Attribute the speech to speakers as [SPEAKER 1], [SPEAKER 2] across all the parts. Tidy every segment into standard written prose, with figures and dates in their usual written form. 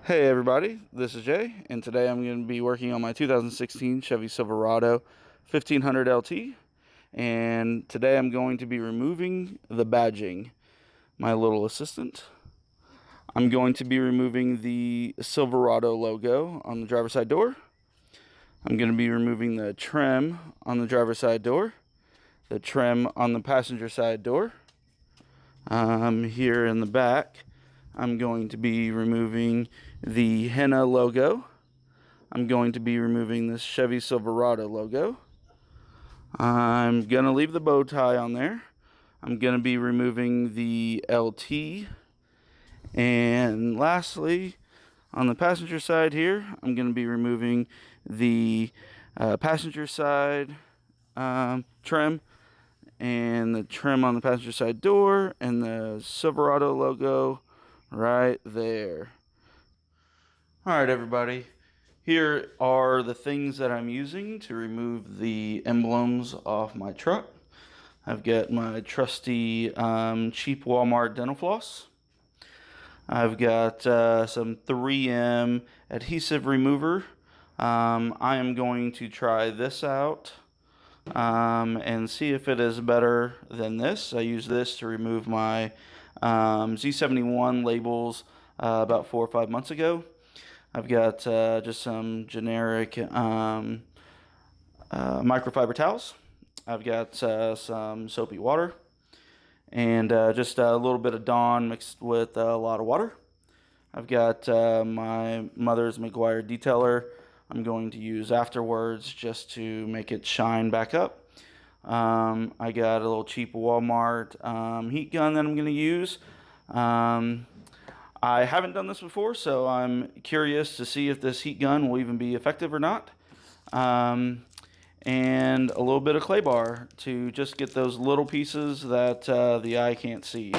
[SPEAKER 1] Hey everybody, this is Jay, and today I'm going to be working on my 2016 Chevy Silverado 1500 LT, and today I'm going to be removing the badging, my little assistant. I'm going to be removing the Silverado logo on the driver's side door. I'm going to be removing the trim on the driver's side door, the trim on the passenger side door. Here in the back, I'm going to be removing the henna logo. I'm going to be removing this Chevy Silverado logo. I'm going to leave the bow tie on there. I'm going to be removing the LT. And lastly, on the passenger side here, I'm going to be removing the passenger side trim and the trim on the passenger side door and the Silverado logo right there. Alright everybody, here are the things that I'm using to remove the emblems off my truck. I've got my trusty cheap Walmart dental floss. I've got some 3M adhesive remover. I am going to try this out and see if it is better than this. I used this to remove my Z71 labels about 4 or 5 months ago. I've got just some generic microfiber towels. I've got some soapy water and just a little bit of Dawn mixed with a lot of water. I've got my mother's McGuire detailer I'm going to use afterwards just to make it shine back up. I got a little cheap Walmart heat gun that I'm going to use. I haven't done this before, so I'm curious to see if this heat gun will even be effective or not. And a little bit of clay bar to just get those little pieces that the eye can't see.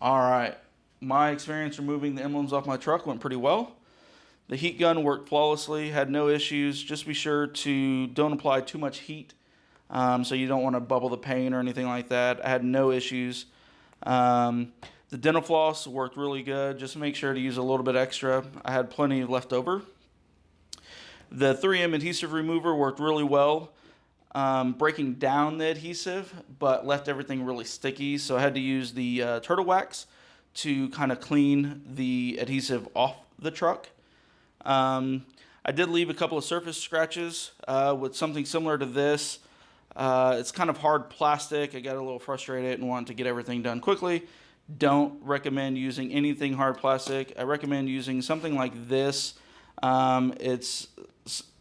[SPEAKER 1] All right, my experience removing the emblems off my truck went pretty well. The heat gun worked flawlessly, had no issues. Just be sure to don't apply too much heat, so you don't want to bubble the paint or anything like that. I had no issues. The dental floss worked really good. Just make sure to use a little bit extra. I had plenty left over. The 3M adhesive remover worked really well, breaking down the adhesive, but left everything really sticky. So I had to use the turtle wax to kind of clean the adhesive off the truck. I did leave a couple of surface scratches with something similar to this. It's kind of hard plastic. I got a little frustrated and wanted to get everything done quickly. Don't recommend using anything hard plastic. I recommend using something like this. It's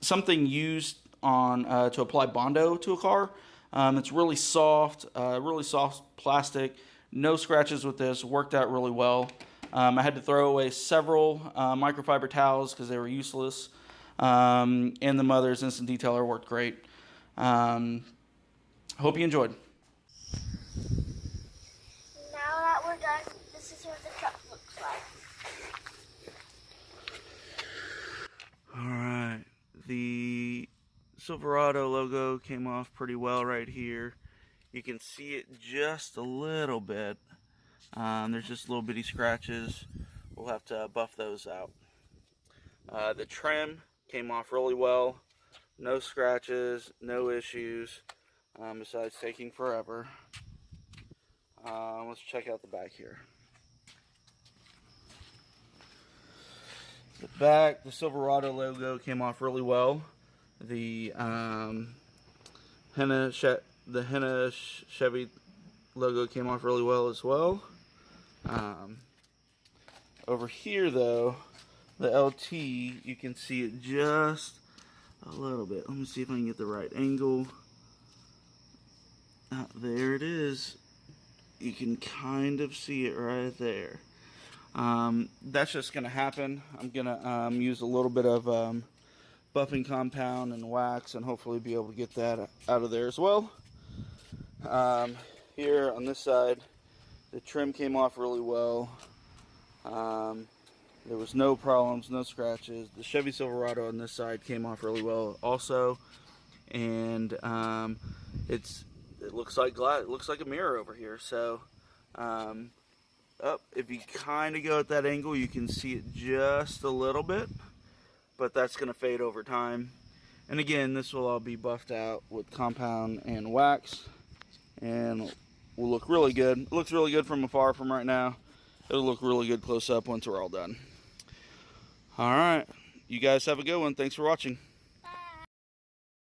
[SPEAKER 1] something used on to apply Bondo to a car. It's really soft plastic. No scratches with this. Worked out really well. I had to throw away several microfiber towels because they were useless. And the Mother's Instant Detailer worked great. Hope you enjoyed.
[SPEAKER 2] Now that we're done, this is what the truck looks like.
[SPEAKER 1] Alright, the Silverado logo came off pretty well right here. You can see it just a little bit. There's just little bitty scratches. We'll have to buff those out. The trim came off really well. No scratches, no issues, besides taking forever. Let's check out the back here. The back, the Silverado logo came off really well. The Chevy logo came off really well as well. Over here though, the LT, you can see it just a little bit. Let me see if I can get the right angle. There it is. You can kind of see it right there. That's just going to happen. I'm going to use a little bit of buffing compound and wax and hopefully be able to get that out of there as well. Here on this side, the trim came off really well. There was no problems, no scratches. The Chevy Silverado on this side came off really well also. And it looks like glass. It looks like a mirror over here. So if you kind of go at that angle, you can see it just a little bit, but that's going to fade over time. And again, this will all be buffed out with compound and wax, and will look really good. It looks really good from afar from right now. It'll look really good close up once we're all done. All right, you guys have a good one. Thanks for watching.